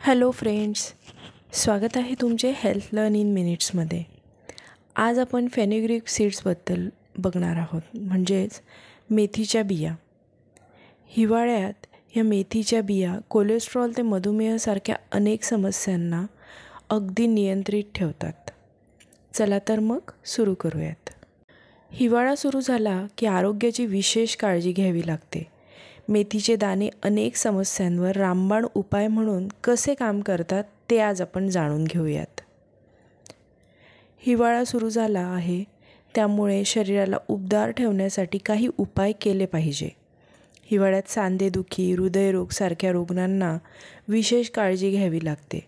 Hello friends, स्वागत आहे तुमचे हेल्थ लर्न इन मिनिट्समध्ये. आज आपण फेनुग्रीक सीड्सबद्दल बघणार आहोत, म्हणजेच मेथीच्या बिया. हिवाळ्यात ह्या मेथीच्या बिया कोलेस्ट्रॉल ते मधुमेहासारख्या अनेक समस्यांना अगदी नियंत्रित ठेवतात. चला तर मग सुरू करूयात. हिवाळा सुरू झाला की आरोग्याची विशेष काळजी घ्यावी लागते. मेथीचे दाणे अनेक समस्यांवर रामबाण उपाय म्हणून कसे काम करतात ते आज आपण जाणून घेऊयात. हिवाळा सुरू झाला आहे, त्यामुळे शरीराला उबदार ठेवण्यासाठी काही उपाय केले पाहिजे. हिवाळ्यात सांधेदुखी, हृदयरोग सारख्या रुग्णांना विशेष काळजी घ्यावी लागते.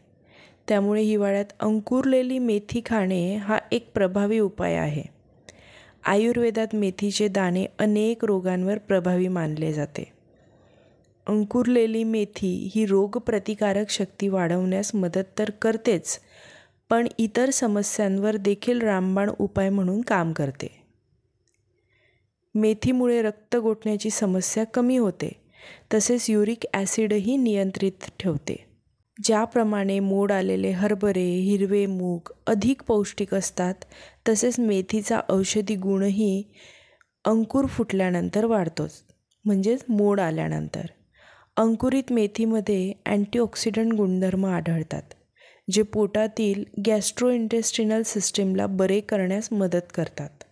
त्यामुळे हिवाळ्यात अंकुरलेली मेथी खाणे हा एक प्रभावी उपाय आहे. आयुर्वेदात मेथीचे दाणे अनेक रोगांवर प्रभावी मानले जाते. अंकुरलेली मेथी ही रोगप्रतिकारक शक्ती वाढवण्यास मदत तर करतेच, पण इतर समस्यांवर देखील रामबाण उपाय म्हणून काम करते. मेथीमुळे रक्त गोठण्याची समस्या कमी होते, तसेच युरिक ॲसिडही नियंत्रित ठेवते. ज्याप्रमाणे मोड आलेले हरभरे, हिरवे मूग अधिक पौष्टिक असतात, तसेच मेथीचा औषधी गुणही अंकुर फुटल्यानंतर वाढतोच, म्हणजेच मोड आल्यानंतर. अंकुरित मेथीमध्ये अँटीऑक्सिडंट गुणधर्म आढळतात, जे पोटातील गॅस्ट्रोइंटेस्टिनल सिस्टीमला बरे करण्यास मदत करतात.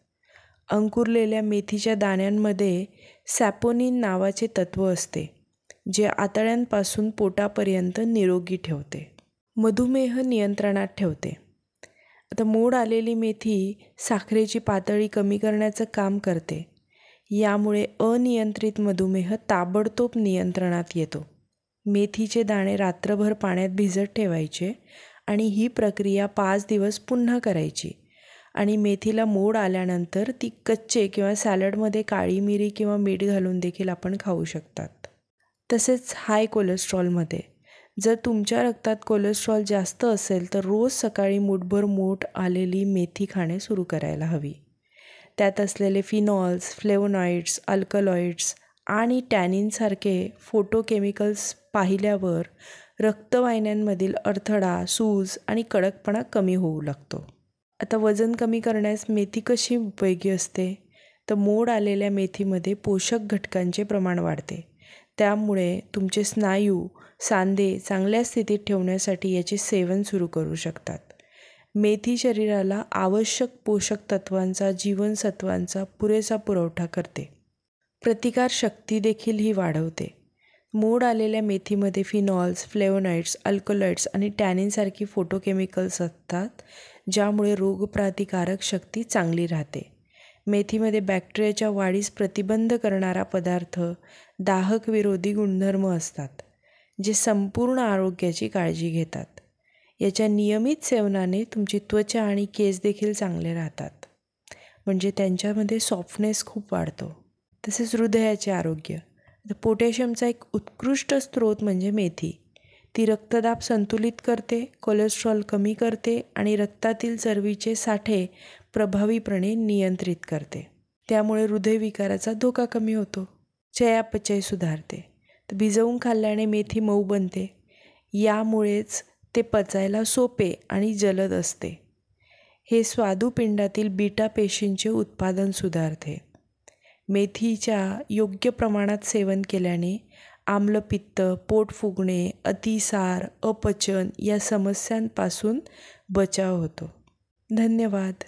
अंकुरलेल्या मेथीच्या दाण्यांमध्ये सॅपोनिन नावाचे तत्त्व असते, जे आतड्यांपासून पोटापर्यंत निरोगी ठेवते. मधुमेह नियंत्रणात ठेवते. आता मोड आलेली मेथी साखरेची पातळी कमी करण्याचं काम करते. यामुळे अनियंत्रित मधुमेह ताबडतोब नियंत्रणात येतो. मेथीचे दाणे रात्रभर पाण्यात भिजत ठेवायचे आणि ही प्रक्रिया 5 दिवस पुन्हा करायची. आणि मेथीला मोड आल्यानंतर ती कच्चे किंवा सॅलडमध्ये काळी मिरी किंवा मीठ घालून देखील आपण खाऊ शकतात. तसेच हाय कोलेस्ट्रॉलमध्ये जर तुमच्या रक्तात कोलेस्ट्रॉल जास्त असेल तर रोज सकाळी मूठभर मोड आलेली मेथी खाणे सुरू करायला हवी. त्यात असलेले फिनॉल्स, फ्लेवोनॉइड्स, अल्कलॉइड्स आणि टॅनिनसारखे फोटोकेमिकल्स पाहिल्यावर रक्तवाहिन्यांमधील अडथळा, सूज आणि कडकपणा कमी होऊ लागतो. आता वजन कमी करण्यास मेथी कशी उपयोगी असते? तर मोड आलेल्या मेथीमध्ये पोषक घटकांचे प्रमाण वाढते. त्यामुळे तुमचे स्नायू, सांधे चांगल्या स्थितीत ठेवण्यासाठी याचे सेवन सुरू करू शकतात. मेथी शरीराला आवश्यक पोषक तत्वांचा, जीवनसत्वांचा पुरेसा पुरवठा करते. प्रतिकार शक्ती देखील ही वाढवते. मोड आलेल्या मेथीमध्ये फिनॉल्स, फ्लेवोनॉइड्स, अल्कलॉइड्स आणि टॅनिनसारखी फोटोकेमिकल्स असतात, ज्यामुळे रोगप्रतिकारक शक्ती चांगली राहते. मेथीमध्ये बॅक्टेरियाच्या वाढीस प्रतिबंध करणारा पदार्थ, दाहक विरोधी गुणधर्म असतात, जे संपूर्ण आरोग्याची काळजी घेतात. याच्या नियमित सेवनाने तुमची त्वचा आणि केस देखील चांगले राहतात, म्हणजे त्यांच्यामध्ये सॉफ्टनेस खूप वाढतो. तसेच हृदयाचे आरोग्य. पोटॅशियमचा एक उत्कृष्ट स्रोत म्हणजे मेथी. ती रक्तदाब संतुलित करते, कोलेस्ट्रॉल कमी करते आणि रक्तातील चरबीचे साठे प्रभावीपणे नियंत्रित करते. त्यामुळे हृदयविकाराचा धोका कमी होतो. चयापचय सुधारते. तर भिजवून खाल्ल्याने मेथी मऊ बनते. यामुळेच ते पचायला सोपे आणि जलद असते. हे स्वादुपिंडातील बीटा पेशींचे उत्पादन सुधारते. मेथीच्या योग्य प्रमाणात सेवन केल्याने आम्लपित्त, पोट फुगणे, अतिसार, अपचन या समस्यांपासून बचाव होतो. धन्यवाद.